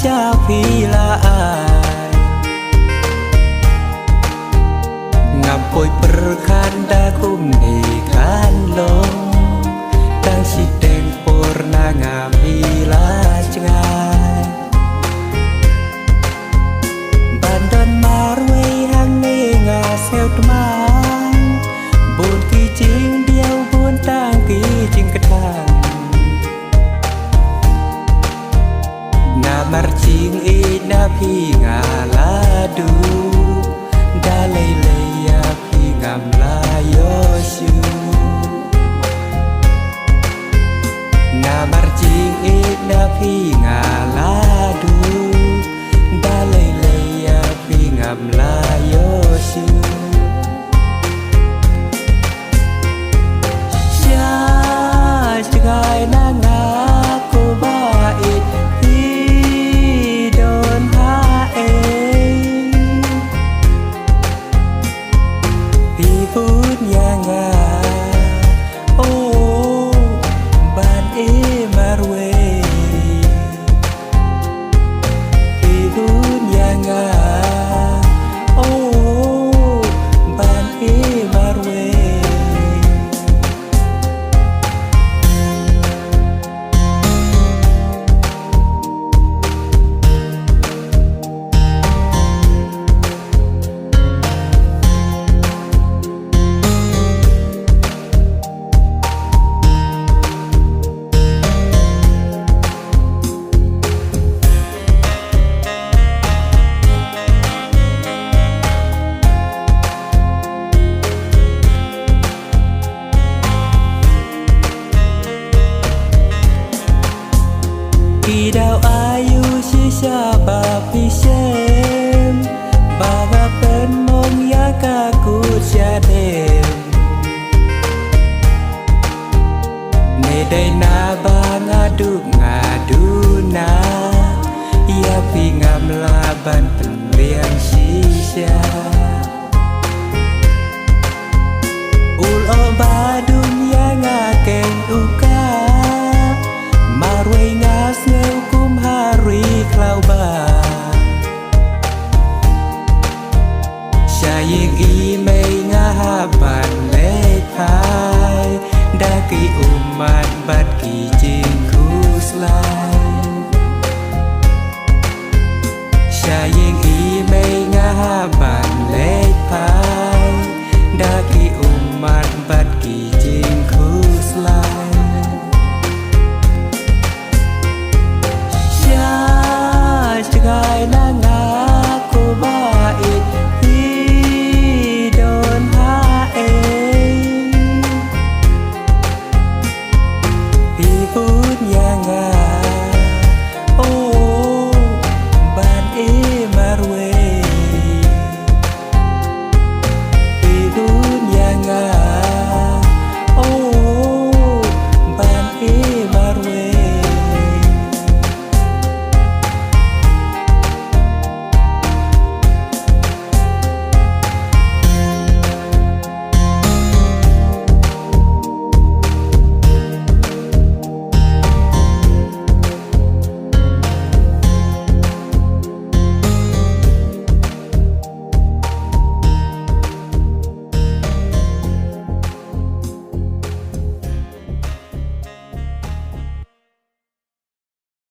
cha phi là ai ngập bồi bờ khan đã cùng đi khan lông đang chỉ đèn bồi na ngà phi là chai bàn đơn mà ruồi hang nê ngà xeo tmang buồn kỳ chính điêu buồn tang kỳ chính cất hàng na marching e na phi ngà la du da lay lay ya phi ngam la yo shu na marching e na phi ngà la du da lay lay ya phi ngam la yo shu cha gai na ngà cô ba it phút nhà ngà ô bạn ê mà ruê thì phút nhà ngà ô bạn ê mà ruê kỳ đào ayu shisha ba phi xem ba ga pen mong ya ka ku cha đêm ne dai na ba nga du na ya phi ngam la ban pen liang shisha ul o ba dunya nga ken uka marway nga sneo kum hari klau ba saying i mei nga haban le thai da ki umat bat ki jing khu slai